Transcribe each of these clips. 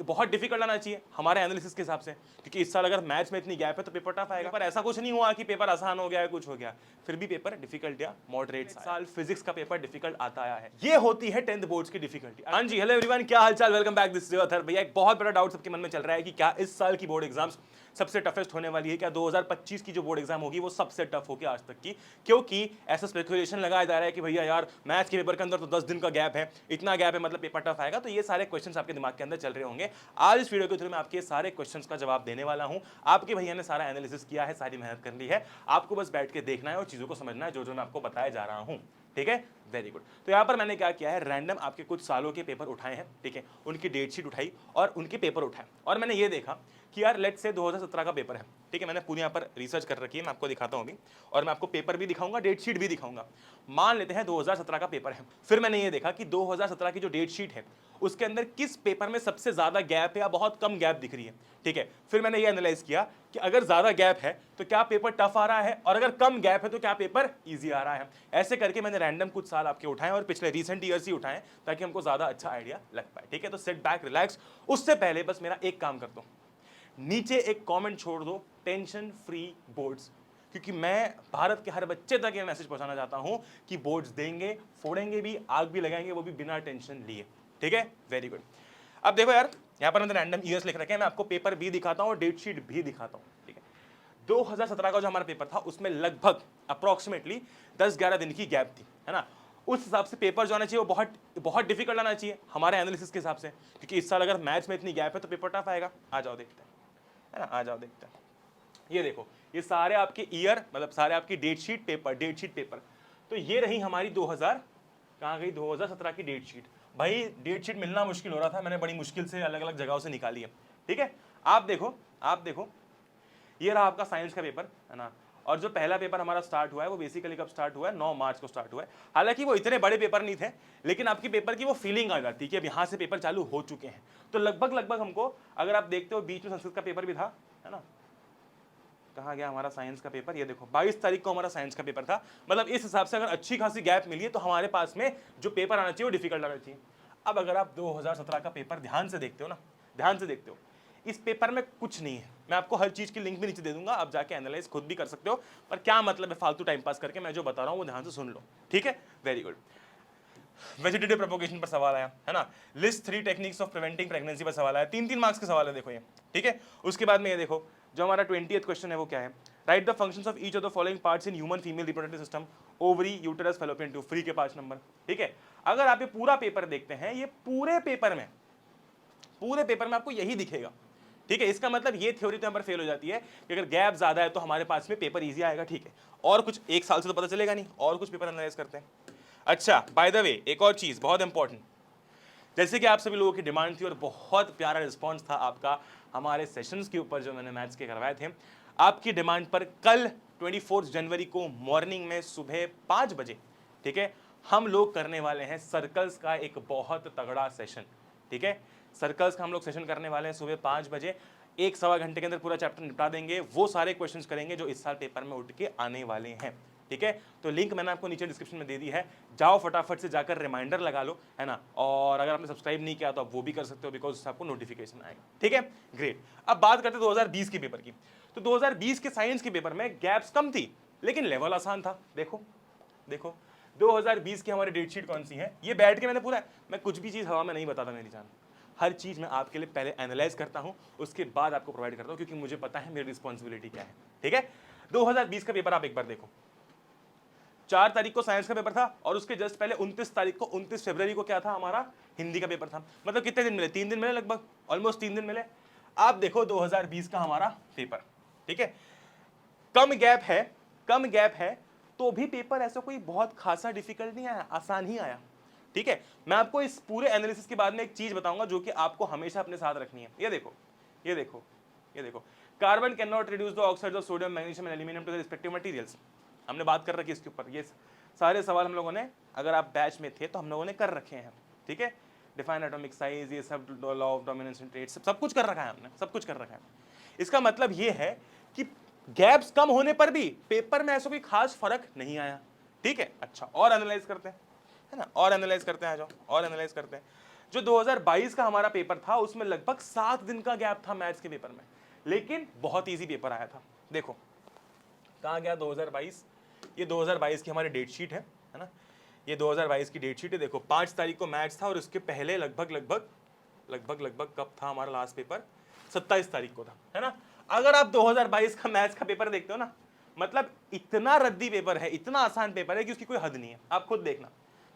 बहुत डिफिकल्ट आना चाहिए हमारे एनालिसिस के हिसाब से, क्योंकि इस साल अगर मैथ्स में इतनी गैप है तो पेपर टफ आएगा। पर ऐसा कुछ नहीं हुआ कि पेपर आसान हो गया है, कुछ हो गया, फिर भी पेपर डिफिकल्ट या मॉडरेट। साल फिजिक्स का पेपर डिफिकल्ट आता आया है, ये होती है 10th बोर्ड्स की डिफिकल्टी। हाँ जी, हेलो एवरीवन, क्या हालचाल, welcome back, this is Athar. भैया एक बहुत बड़ा डाउट सबके मन में चल रहा है कि क्या इस साल की बोर्ड एग्जाम्स सबसे टफेस्ट होने वाली है, क्या 2025 की जो बोर्ड एग्जाम होगी वो सबसे टफ होगी आज तक की, क्योंकि ऐसा स्पेकुलेशन लगाया जा रहा है कि भैया यार मैथ्स के पेपर के अंदर तो 10 दिन का गैप है, इतना गैप है मतलब पेपर टफ आएगा। तो ये सारे क्वेश्चंस आपके दिमाग के अंदर चल रहे होंगे। आज इस वीडियो के थ्रू मैं आपके सारे क्वेश्चंस का जवाब देने वाला हूं। आपके भैया ने सारा एनालिसिस किया है, सारी मेहनत कर ली है, आपको बस बैठ के देखना है और चीजों को समझना है जो जो मैं आपको बताया जा रहा हूं। ठीक है, वेरी गुड। तो यहां पर मैंने क्या किया है, रैंडम आपके कुछ सालों के पेपर उठाए हैं, ठीक है, उनकी डेट शीट उठाई और उनके पेपर उठाए, और मैंने ये देखा कि यार लेट्स से 2017 का पेपर है, ठीक है, मैंने पूरी यहाँ पर रिसर्च कर रखी है, मैं आपको दिखाता हूँ अभी, और मैं आपको पेपर भी दिखाऊंगा, डेट शीट भी दिखाऊंगा। मान लेते हैं 2017 का पेपर है, फिर मैंने ये देखा कि 2017 की जो डेट शीट है उसके अंदर किस पेपर में सबसे ज्यादा गैप है या बहुत कम गैप दिख रही है, ठीक है। फिर मैंने ये एनालाइज किया कि अगर ज्यादा गैप है तो क्या पेपर टफ आ रहा है, और अगर कम गैप है तो क्या पेपर ईजी आ रहा है। ऐसे करके मैंने रैंडम कुछ साल आपके उठाए और पिछले रिसेंट ईयर्स ही उठाए ताकि हमको ज्यादा अच्छा आइडिया लग पाए, ठीक है। तो सिट बैक, रिलैक्स। उससे पहले बस मेरा एक काम कर दो, नीचे एक कमेंट छोड़ दो, टेंशन फ्री बोर्ड्स, क्योंकि मैं भारत के हर बच्चे तक ये मैसेज पहुंचाना चाहता हूं कि बोर्ड्स देंगे, फोड़ेंगे भी, आग भी लगाएंगे, वो भी बिना टेंशन लिए, ठीक है, वेरी गुड। अब देखो यार, यहां पर मैंने रैंडम ईयर्स लिख रखे हैं, मैं आपको पेपर भी दिखाता हूं और डेट शीट भी दिखाता हूं, ठीक है। 2017 का जो हमारा पेपर था उसमें लगभग अप्रोक्सीमेटली 10-11 दिन की गैप थी, है ना। उस हिसाब से पेपर जो आना चाहिए वो बहुत बहुत डिफिकल्ट आना चाहिए हमारे एनालिसिस के हिसाब से, क्योंकि इस साल अगर मैथ्स में इतनी गैप है तो पेपर टफ आएगा। आ जाओ देखते हैं, है ना, आ जाओ देखते हैं। ये देखो, ये सारे आपके ईयर, मतलब सारे आपकी डेट शीट पेपर। तो ये रही हमारी 2000, कहाँ गई 2017 की डेट शीट। भाई डेट शीट मिलना मुश्किल हो रहा था, मैंने बड़ी मुश्किल से अलग अलग जगहों से निकाली है, ठीक है। आप देखो, ये रहा आपका साइंस का पेपर, है ना। और जो पहला पेपर हमारा स्टार्ट हुआ है वो बेसिकली कब स्टार्ट हुआ है, 9 मार्च को स्टार्ट हुआ है। हालांकि वो इतने बड़े पेपर नहीं थे, लेकिन आपकी पेपर की वो फीलिंग आ जाती है कि अब यहाँ से पेपर चालू हो चुके हैं। तो लगभग हमको, अगर आप देखते हो बीच में संस्कृत का पेपर भी था, है ना, कहाँ गया हमारा साइंस का पेपर, ये देखो 22 तारीख को हमारा साइंस का पेपर था। मतलब इस हिसाब से अगर अच्छी खासी गैप मिली है तो हमारे पास में जो पेपर आना चाहिए वो डिफिकल्ट आना चाहिए। अब अगर आप 2017 का पेपर ध्यान से देखते हो ना, ध्यान से देखते हो, इस पेपर में कुछ नहीं है। मैं आपको हर चीज की लिंक भी नीचे दे दूंगा, आप जाके एनालाइज खुद भी कर सकते हो। पर क्या मतलब है फालतू टाइम पास करके, मैं जो बता रहा हूँ वो ध्यान से सुन लो, ठीक है, वेरी गुड। वेजिटेटिव प्रोपोगेशन पर सवाल आया, है ना। List 3 techniques of preventing pregnancy पर सवाल आया, 3-3 मार्क्स के सवाल है, देखो ये, ठीक है। उसके बाद में ये देखो, जो हमारा 20th क्वेश्चन है वो क्या है, right the functions of each of the following parts in human female reproductive system, ovary, uterus, fallopian tube, free के 5 नंबर, ठीक है। अगर आप ये पूरा पेपर देखते हैं, ये पूरे पेपर में आपको यही दिखेगा, ठीक है। इसका मतलब ये थ्योरी तो यहाँ पर फेल हो जाती है कि अगर गैप ज्यादा है तो हमारे पास में पेपर इजी आएगा, ठीक है। और कुछ एक साल से तो पता चलेगा नहीं, और कुछ पेपर एनालाइज करते हैं। अच्छा, बाय द वे एक और चीज बहुत इंपॉर्टेंट, जैसे कि आप सभी लोगों की डिमांड थी और बहुत प्यारा रिस्पांस था आपका हमारे सेशंस के ऊपर जो मैंने मैथ्स के करवाए थे, आपकी डिमांड पर कल 24 जनवरी को मॉर्निंग में सुबह 5 बजे, ठीक है, हम लोग करने वाले हैं सर्कल्स का एक बहुत तगड़ा सेशन, ठीक है। सर्कल्स का हम लोग सेशन करने वाले हैं सुबह 5 बजे, 1-1.25 घंटे के अंदर पूरा चैप्टर निपटा देंगे, वो सारे क्वेश्चंस करेंगे जो इस साल पेपर में उठ के आने वाले हैं, ठीक है। तो लिंक मैंने आपको नीचे डिस्क्रिप्शन में दे दी है, जाओ फटाफट से जाकर रिमाइंडर लगा लो, है ना। और अगर आपने सब्सक्राइब नहीं किया तो आप वो भी कर सकते हो, बिकॉज उससे आपको नोटिफिकेशन आएगा, ठीक है, ग्रेट। अब बात करते हैं 2020 के पेपर की। तो 2020 के साइंस के पेपर में गैप्स कम थी लेकिन लेवल आसान था। देखो 2020 की हमारी डेट शीट कौन सी है, ये बैठ के मैंने पूरा, मैं कुछ भी चीज़ हवा में नहीं बताता मेरी जान, हर चीज़ मैं आपके लिए पहले एनालाइज करता हूं, उसके बाद आपको प्रोवाइड करता हूं, क्योंकि मुझे पता है मेरी रिस्पॉन्सिबिलिटी क्या है, ठीक है। 2020 का पेपर आप एक बार देखो, 4 तारीख को साइंस का पेपर था और उसके जस्ट पहले 29 तारीख को, 29 फरवरी को क्या था, हमारा हिंदी का पेपर था। मतलब कितने दिन मिले, 3 दिन मिले, लगभग ऑलमोस्ट 3 दिन मिले। आप देखो 2020 का हमारा पेपर, ठीक है, कम गैप है तो भी पेपर ऐसा कोई बहुत खासा डिफिकल्ट नहीं आया, आसान ही आया, ठीक है। मैं आपको इस पूरे एनालिसिस के बाद में एक चीज बताऊंगा जो कि आपको हमेशा अपने साथ रखनी है। ये देखो, carbon can not reduce the oxides of sodium, magnesium and aluminium to the respective materials, हमने बात कर रखी है इसके ऊपर। ये सारे सवाल हम लोगों ने, अगर आप बैच में थे तो हम लोगों ने कर रखे हैं, ठीक है। डिफाइन एटॉमिक साइज, ये सब law of dominance and trade, सब कुछ कर रखा है हमने, सब कुछ कर रखा है। इसका मतलब ये है कि गैप्स कम होने पर भी पेपर में ऐसा कोई खास फर्क नहीं आया, ठीक है। अच्छा, और एनालाइज करते हैं, है ना, और एनालाइज करते हैं, आ जाओ और एनालाइज करते हैं। जो 2022 का हमारा पेपर था उसमें लगभग 7 दिन का गैप था मैथ्स के पेपर में, लेकिन बहुत इजी पेपर आया था। देखो कहाँ गया 2022, ये 2022 की हमारी डेट शीट है ना, ये 2022 की डेट शीट है। देखो 5 तारीख को मैथ्स था और उसके पहले लगभग कब था हमारा लास्ट पेपर, 27 तारीख को था, है ना। अगर आप 2022 का मैथ्स का पेपर देखते हो ना, मतलब इतना रद्दी पेपर है, इतना आसान पेपर है कि उसकी कोई हद नहीं है, आप खुद देखना,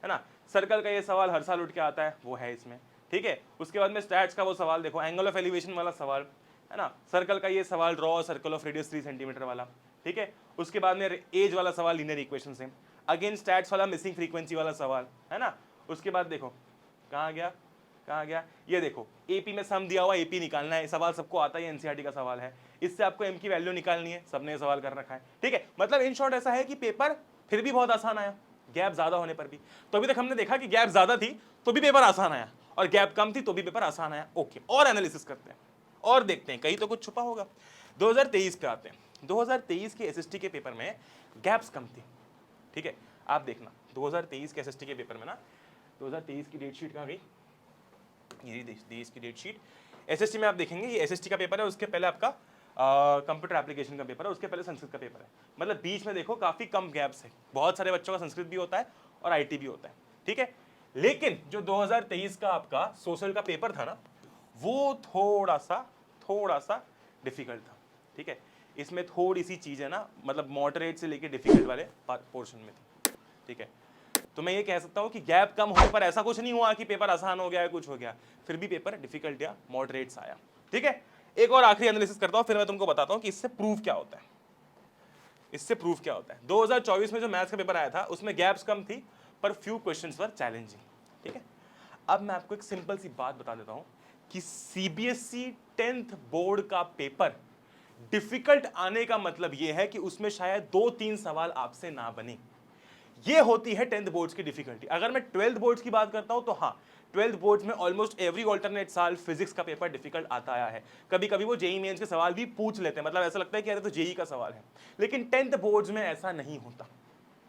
है ना। सर्कल का ये सवाल हर साल उठ के आता है, वो है इसमें, ठीक है। उसके बाद में स्टैट्स का वो सवाल देखो, एंगल ऑफ एलिवेशन वाला सवाल, है ना। सर्कल का ये सवाल, draw circle of radius 3 centimetre वाला, ठीक है। उसके बाद में एज वाला सवाल, लीनियर इक्वेशन से, अगेन स्टैट्स वाला मिसिंग फ्रीक्वेंसी वाला सवाल, है ना। उसके बाद देखो कहाँ गया, ये देखो एपी में सम दिया हुआ, एपी निकालना है, सवाल सबको आता है, एनसीईआरटी का सवाल है, इससे आपको एम की वैल्यू निकालनी है, सबने सवाल कर रखा है, ठीक है। मतलब इन शॉर्ट ऐसा है कि पेपर फिर भी बहुत आसान आया, गैप ज्यादा होने पर भी। तो अभी तक हमने देखा कि गैप ज्यादा थी तो भी पेपर आसान आया, और गैप कम थी तो भी पेपर आसान आया। ओके, और एनालिसिस करते हैं और देखते हैं कहीं तो कुछ छुपा होगा। 2023 पे आते हैं। 2023 के एसएसटी के पेपर में गैप्स कम थी, ठीक है। आप देखना 2023 के एसएसटी के पेपर में ना, 2023 की डेट शीट कहाँ गई, ये देश की डेट शीट। एसएसटी में आप देखेंगे ये एसएसटी का पेपर है, उसके पहले आपका कंप्यूटर एप्लीकेशन का पेपर है, उसके पहले संस्कृत का पेपर है। मतलब बीच में देखो काफी कम गैप्स है, बहुत सारे बच्चों का संस्कृत भी होता है और आईटी भी होता है, ठीक है। लेकिन जो 2023 का आपका सोशल का पेपर था ना, वो थोड़ा सा डिफिकल्ट था, ठीक है। इसमें थोड़ी सी चीज है ना, मतलब मॉडरेट से लेके डिफिकल्ट वाले पोर्शन में थी, ठीक है। तो मैं ये कह सकता हूं कि गैप कम होने पर ऐसा कुछ नहीं हुआ कि पेपर आसान हो गया है, कुछ हो गया, फिर भी पेपर डिफिकल्ट या मॉडरेट्स आया, ठीक है। एक और आखिरी एनालिसिस करता हूं, फिर मैं तुमको बताता हूं कि इससे प्रूफ क्या होता है। 2024 में जो मैथ्स का पेपर आया था उसमें गैप्स कम थी, पर फ्यू क्वेश्चंस वर चैलेंजिंग, ठीक है। अब मैं आपको एक सिंपल सी बात बता देता हूं कि सीबीएसई 10th बोर्ड का पेपर डिफिकल्ट आने का मतलब यह है कि उसमें शायद 2-3 सवाल आपसे ना बने। ये होती है 10th बोर्ड्स की डिफिकल्टी। अगर मैं 12th बोर्ड्स की बात करता हूं तो हाँ, 12th बोर्ड्स में ऑलमोस्ट एवरी ऑल्टरनेट साल फिजिक्स का पेपर डिफिकल्ट आता आया है। कभी कभी वो जेई मेंस के सवाल भी पूछ लेते हैं, मतलब ऐसा लगता है कि अरे तो जेई का सवाल है, लेकिन 10th बोर्ड्स में ऐसा नहीं होता,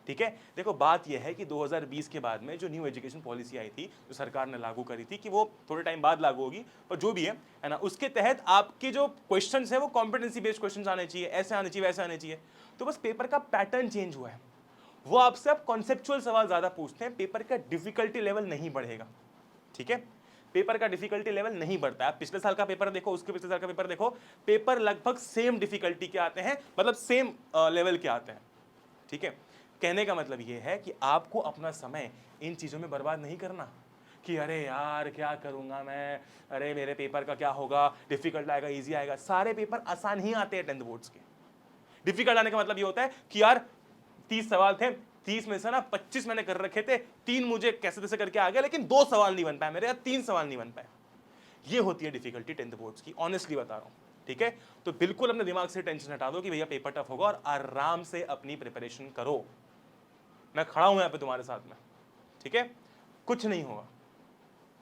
ठीक है। देखो बात यह है कि 2020 के बाद में जो न्यू एजुकेशन पॉलिसी आई थी, जो सरकार ने लागू करी थी, कि वो थोड़े टाइम बाद लागू होगी, पर जो भी है ना, उसके तहत आपके जो क्वेश्चंस है वो कॉम्पिटेंसी बेस्ड क्वेश्चंस आने चाहिए, ऐसे आने चाहिए, वैसे आने चाहिए। तो बस पेपर का पैटर्न चेंज हुआ है, वो आपसे अब कॉन्सेप्चुअल सवाल ज्यादा पूछते हैं, पेपर का डिफिकल्टी लेवल नहीं बढ़ेगा, ठीक है। पेपर का डिफिकल्टी लेवल नहीं बढ़ता है। आप पिछले साल का पेपर देखो, उसके पिछले साल का पेपर देखो, पेपर लगभग सेम डिफिकल्टी के आते हैं, मतलब सेम लेवल के आते हैं, ठीक है। कहने का मतलब ये है कि आपको अपना समय इन चीजों में बर्बाद नहीं करना कि अरे यार क्या करूंगा मैं, अरे मेरे पेपर का क्या होगा, डिफिकल्ट आएगा इजी आएगा। सारे पेपर आसान ही आते हैं 10th बोर्ड्स के। डिफिकल्ट आने का मतलब ये होता है कि यार 30 सवाल थे, 30 में से ना 25 मैंने कर रखे थे, 3 मुझे कैसे तैसे करके आ गया, लेकिन 2 सवाल नहीं बन पाए मेरे, या 3 सवाल नहीं बन पाए। ये होती है डिफिकल्टी 10th बोर्ड्स की, ऑनेस्टली बता रहा हूं, ठीक है। तो बिल्कुल अपने दिमाग से टेंशन हटा दो कि भैया पेपर टफ होगा, और आराम से अपनी प्रिपरेशन करो। मैं खड़ा हूं यहाँ पे तुम्हारे साथ में, ठीक है। कुछ नहीं होगा,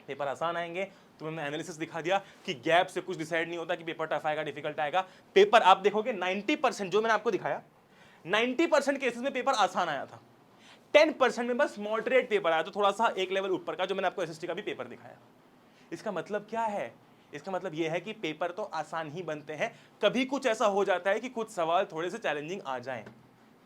पेपर आसान आएंगे। तुम्हें मैंने एनालिसिस दिखा दिया कि गैप से कुछ डिसाइड नहीं होता कि पेपर टफ आएगा डिफिकल्ट आएगा। पेपर आप देखोगे 90%, जो मैंने आपको दिखाया 90% केसेस में पेपर आसान आया था, 10% में बस मॉडरेट पेपर आया, तो थोड़ा सा एक लेवल ऊपर का, जो मैंने आपको एसएसटी का भी पेपर दिखाया। इसका मतलब क्या है? इसका मतलब यह है कि पेपर तो आसान ही बनते हैं, कभी कुछ ऐसा हो जाता है कि कुछ सवाल थोड़े से चैलेंजिंग आ जाएं,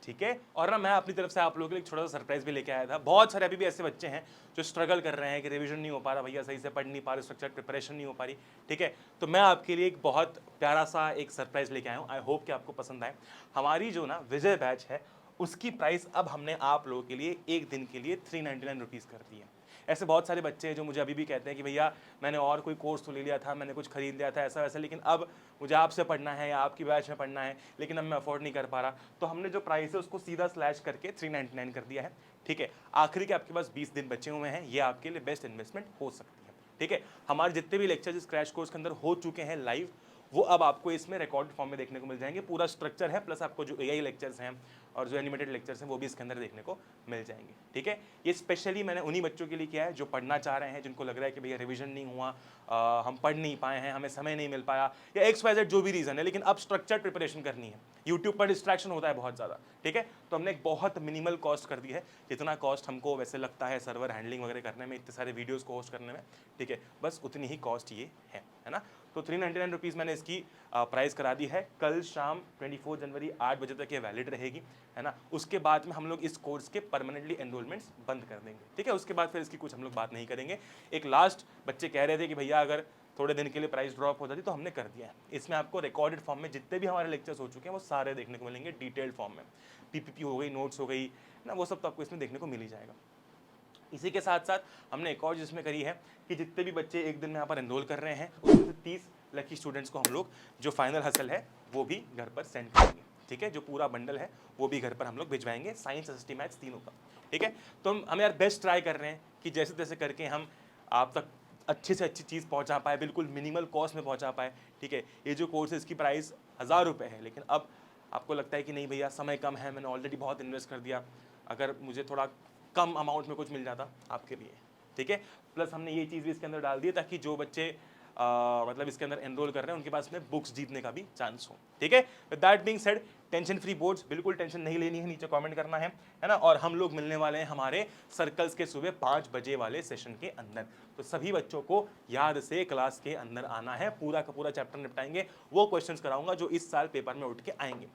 ठीक है। और ना मैं अपनी तरफ से आप लोगों के लिए छोटा सा सरप्राइज भी लेके आया था। बहुत सारे अभी भी ऐसे बच्चे हैं जो स्ट्रगल कर रहे हैं कि रिवीजन नहीं हो पा रहा भैया, सही से पढ़ नहीं पा रहे, स्ट्रक्चर प्रिपरेशन नहीं हो पा रही, ठीक है। तो मैं आपके लिए एक बहुत प्यारा सा एक सरप्राइज लेके आया हूँ, आई होप कि आपको पसंद आए। हमारी जो ना विजय बैच है उसकी प्राइस अब हमने आप लोगों के लिए एक दिन के लिए 399 रुपीज़ कर दी है। ऐसे बहुत सारे बच्चे हैं जो मुझे अभी भी कहते हैं कि भैया मैंने और कोई कोर्स तो ले लिया था, मैंने कुछ खरीद लिया था ऐसा वैसा, लेकिन अब मुझे आपसे पढ़ना है या आपकी बैच में पढ़ना है, लेकिन अब मैं अफोर्ड नहीं कर पा रहा। तो हमने जो प्राइस है उसको सीधा स्लैश करके 399 कर दिया है, ठीक है। आखिरी के आपके पास 20 दिन बचे हुए हैं, ये आपके लिए बेस्ट इन्वेस्टमेंट हो सकती है, ठीक है। हमारे जितने भी लेक्चर्स इस क्रैश कोर्स के अंदर हो चुके हैं लाइव, वो अब आपको इसमें रिकॉर्डेड फॉर्म में देखने को मिल जाएंगे। पूरा स्ट्रक्चर है, प्लस आपको जो एआई लेक्चर्स हैं और जो एनिमेटेड लेक्चर्स हैं वो भी इसके अंदर देखने को मिल जाएंगे। ठीक है, ये स्पेशली मैंने उन्हीं बच्चों के लिए किया है जो पढ़ना चाह रहे हैं, जिनको लग रहा है कि भैया रिवीजन नहीं हुआ, हम पढ़ नहीं पाए हैं, हमें समय नहीं मिल पाया, या XYZ जो भी रीज़न है, लेकिन अब स्ट्रक्चर्ड प्रिपरेशन करनी है। यूट्यूब पर डिस्ट्रैक्शन होता है बहुत ज़्यादा। ठीक है, तो हमने एक बहुत मिनिमल कॉस्ट कर दी है, जितना कॉस्ट हमको वैसे लगता है सर्वर हैंडलिंग वगैरह करने में, इतने सारे वीडियोज़ को होस्ट करने में। ठीक है, बस उतनी ही कॉस्ट ये है ना। तो 399 रुपीज़ मैंने इसकी प्राइस करा दी है। कल शाम 24 जनवरी 8 बजे तक ये वैलिड रहेगी, है ना। उसके बाद में हम लोग इस कोर्स के परमानेंटली एनरोलमेंट्स बंद कर देंगे। ठीक है, उसके बाद फिर इसकी कुछ हम लोग बात नहीं करेंगे। एक लास्ट बच्चे कह रहे थे कि भैया अगर थोड़े दिन के लिए प्राइस ड्रॉप हो जाती, तो हमने कर दिया है। इसमें आपको रिकॉर्डेड फॉर्म में जितने भी हमारे लेक्चर्स हो चुके हैं वो सारे देखने को मिलेंगे डिटेल्ड फॉर्म में। PPP हो गई, नोट्स हो गई ना, वो सब तो आपको इसमें देखने को मिल ही जाएगा। इसी के साथ साथ हमने एक और जिसमें करी है कि जितने भी बच्चे एक दिन में यहाँ पर एनरोल कर रहे हैं, उसमें से 30 लकी स्टूडेंट्स को हम लोग जो फाइनल हसल है वो भी घर पर सेंड करेंगे। ठीक है, जो पूरा बंडल है वो भी घर पर हम लोग भिजवाएंगे, साइंस, SST, मैथ्स तीनों का। ठीक है, तो हम यार बेस्ट ट्राई कर रहे हैं कि जैसे तैसे करके हम आप तक अच्छे से अच्छी चीज़ पहुंचा पाए, बिल्कुल मिनिमल कॉस्ट में पहुंचा पाए। ठीक है, ये जो कोर्स है इसकी प्राइस 1000 रुपये है, लेकिन अब आपको लगता है कि नहीं भैया समय कम है, मैंने ऑलरेडी बहुत इन्वेस्ट कर दिया, अगर मुझे थोड़ा कम अमाउंट में कुछ मिल जाता आपके लिए। ठीक है, प्लस हमने ये चीज़ भी इसके अंदर डाल दी है ताकि जो बच्चे मतलब इसके अंदर एनरोल कर रहे हैं उनके पास में बुक्स जीतने का भी चांस हो। ठीक है, that being said, tension free boards, बिल्कुल टेंशन नहीं लेनी है, नीचे कमेंट करना है ना। और हम लोग मिलने वाले हैं हमारे सर्कल्स के सुबह 5 बजे वाले सेशन के अंदर। तो सभी बच्चों को याद से क्लास के अंदर आना है, पूरा का पूरा चैप्टर निपटाएंगे, वो क्वेश्चंस कराऊंगा जो इस साल पेपर में उठ के आएंगे।